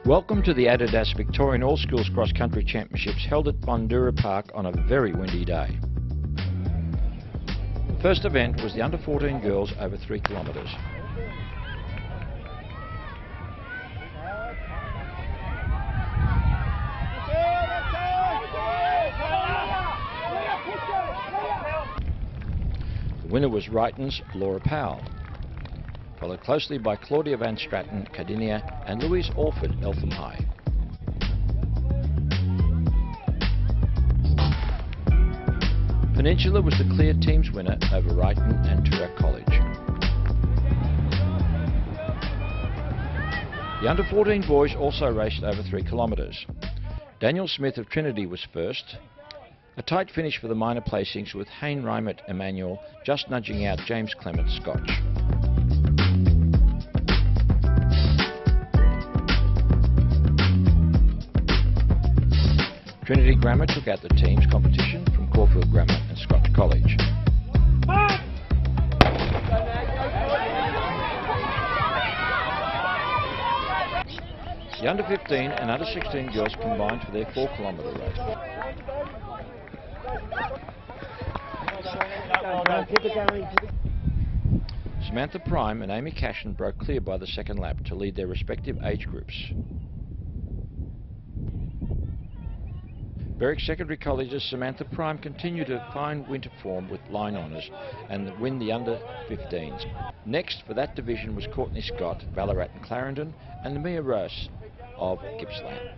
Welcome to the Adidas Victorian All Schools Cross Country Championships held at Bundoora Park on a very windy day. The first event was the under 14 girls over 3 kilometres. The winner was RUYTON's Laura Powell, followed closely by Claudia Van Straten, Cardinia, and Louise Orford, Eltham High. Peninsula was the clear teams winner over RUYTON and TOORAK College. The under 14 boys also raced over 3 kilometres. Daniel Smith of Trinity was first. A tight finish for the minor placings with Hayne Reimet Emmanuel just nudging out James Clement Scotch. Trinity Grammar took out the teams competition from Caulfield Grammar and Scotch College. The under 15 and under 16 girls combined for their 4 kilometre race. Samantha Prime and Amy Cashin broke clear by the second lap to lead their respective age groups. Berwick Secondary College's Samantha Prime continued her fine winter form with line honours and win the under 15s. Next for that division was Courtney Scott, Ballarat and Clarendon, and Mia Rose of Gippsland.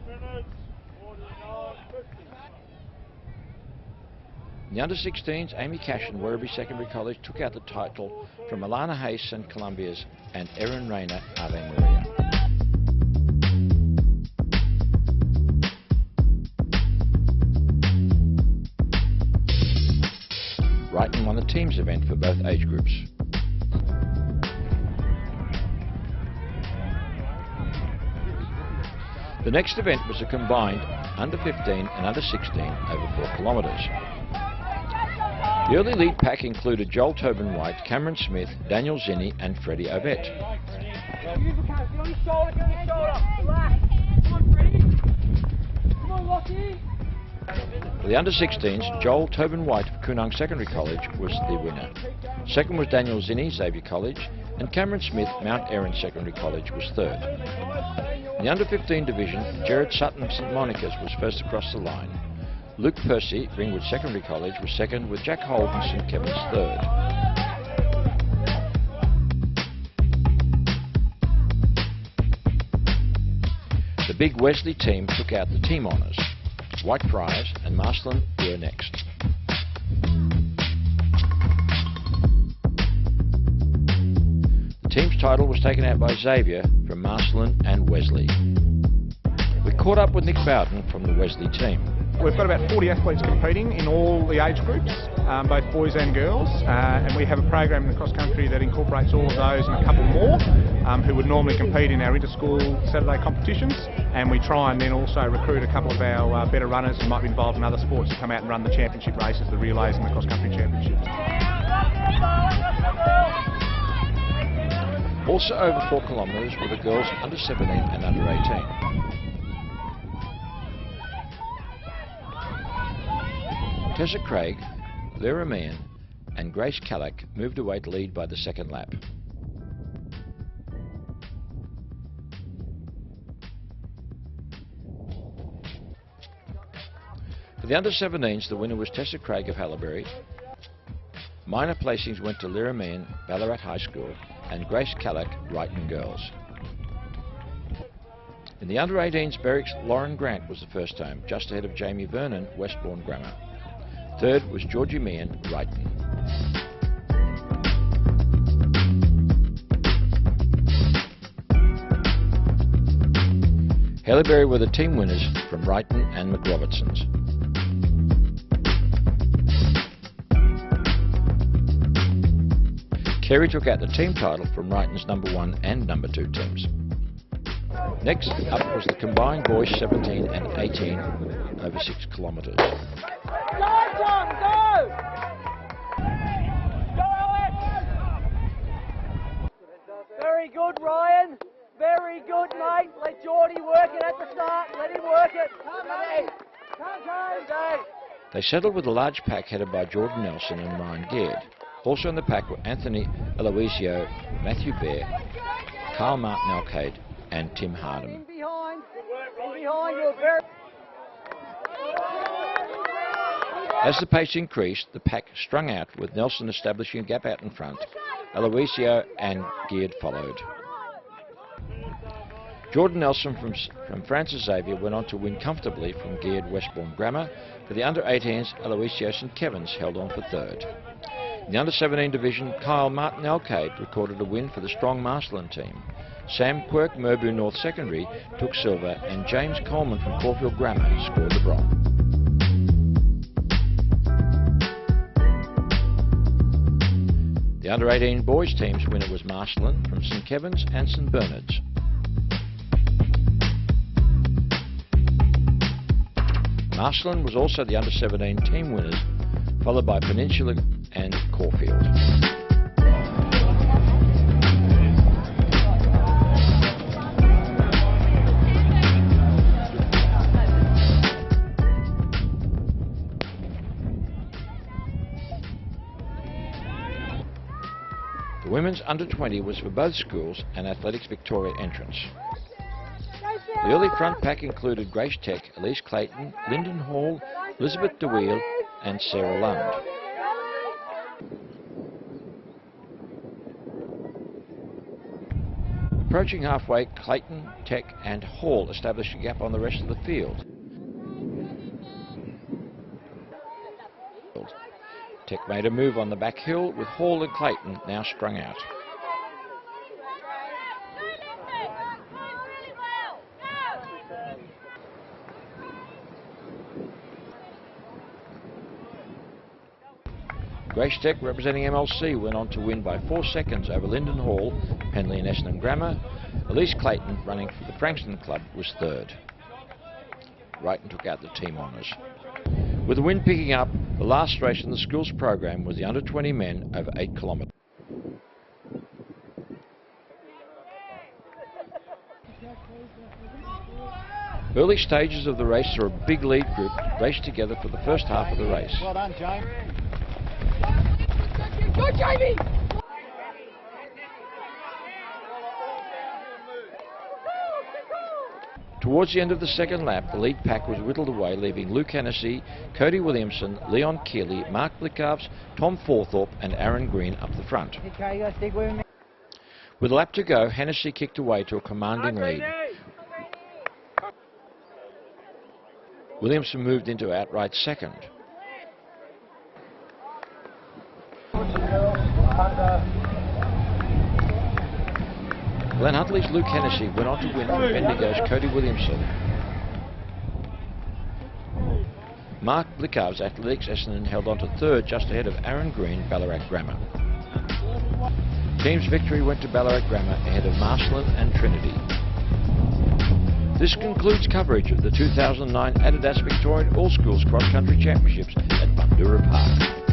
In the under 16s, Amy Cashin, Werribee Secondary College, took out the title from Alanah Hayes and COLUMBA'S and Erin Rayner, Ave Maria. RUYTON won the teams event for both age groups. The next event was a combined under 15 and under 16 over 4 kilometres. The early lead pack included Joel Tobin-White, Cameron Smith, Daniel Zinni and Freddie Ovett. For the under 16s, Joel Tobin-White of Koonung Secondary College was the winner. Second was Daniel Zinni, Xavier College, and Cameron Smith, Mount Erin Secondary College, was third. In the under 15 division, Jared Sutton of St Monica's was first across the line. Luke Percy, Ringwood Secondary College, was second, with Jack Holden, St Kevin's third. The big Wesley team took out the team honours. Whitefriars and Marcelin were next. The team's title was taken out by Xavier from Marcelin and Wesley. We caught up with Nick Bowden from the Wesley team. We've got about 40 athletes competing in all the age groups, both boys and girls, and we have a program in the cross country that incorporates all of those and a couple more who would normally compete in our inter-school Saturday competitions, and we try and then also recruit a couple of our better runners who might be involved in other sports to come out and run the championship races, the relays and the cross country championships. Also over 4 kilometres were the girls under 17 and under 18. Tessa Craig, Lara Meehan and Grace Callack moved away to lead by the second lap. For the under 17s, the winner was Tessa Craig of HAILEYBURY. Minor placings went to Lara Meehan, Ballarat High School, and Grace Callack, RUYTON Girls. In the under 18s, Berwick's Lauren Grant was the first home, just ahead of Jamie Vernon, Westbourne Grammar. Third was Georgie Meehan, RUYTON. HAILEYBURY were the team winners from RUYTON and McRobertson's. CAREY took out the team title from RUYTON's number 1 and number 2 teams. Next up was the combined boys 17 and 18 over 6 kilometres. Very good, Ryan. Very Very good, mate. Let Geordie work it at the start. Let him work it. Come, They settled with a large pack headed by Jordan Nelson and Ryan Gaird. Also in the pack were Anthony Aloisio, Matthew Bear, Carl Martin Alcade and Tim Hardham. In behind. You're very... As the pace increased, the pack strung out with Nelson establishing a gap out in front. Aloisio and Geared followed. Jordan Nelson from Francis Xavier went on to win comfortably from Geared Westbourne Grammar. For the under-18s, Aloisio St Kevin's held on for third. In the under-17 division, Kyle Martin Alcade recorded a win for the strong Marsland team. Sam Quirk, Merbu North Secondary, took silver, and James Coleman from Caulfield Grammar scored the bronze. The under-18 boys team's winner was Marsland from St Kevin's and St Bernard's. Marsland was also the under-17 team winners, followed by Peninsula and Caulfield. The women's under-20 was for both schools and Athletics Victoria entrance. The early front pack included Grace Tech, Elise Clayton, Lyndon Hall, Elizabeth DeWheel and Sarah Lund. Approaching halfway, Clayton, Tech and Hall established a gap on the rest of the field. Tech made a move on the back hill with Hall and Clayton now strung out. Grace Tech, representing MLC, went on to win by 4 seconds over Lyndon Hall, Penley and Essendon Grammar. Elise Clayton, running for the Frankston Club, was third. Ryton took out the team honours. With the wind picking up, the last race in the schools program was the under-20 men over 8 kilometres. Early stages of the race saw a big lead group race together for the first half of the race. Well done, James. Go, Jamie! Towards the end of the second lap, the lead pack was whittled away, leaving Luke Hennessy, Cody Williamson, Leon Keeley, Mark Blickarves, Tom Forthorpe and Aaron Green up the front. Okay, you gotta stick with him. With a lap to go, Hennessy kicked away to a commanding lead. Williamson moved into outright second. Glen Hutley's Luke Hennessy went on to win from Bendigo's Cody Williamson. Mark Blickarves, Athletics Essendon, held on to third just ahead of Aaron Green, Ballarat Grammar. Team's victory went to Ballarat Grammar ahead of Marsland and Trinity. This concludes coverage of the 2009 Adidas Victorian All Schools Cross Country Championships at Bundoora Park.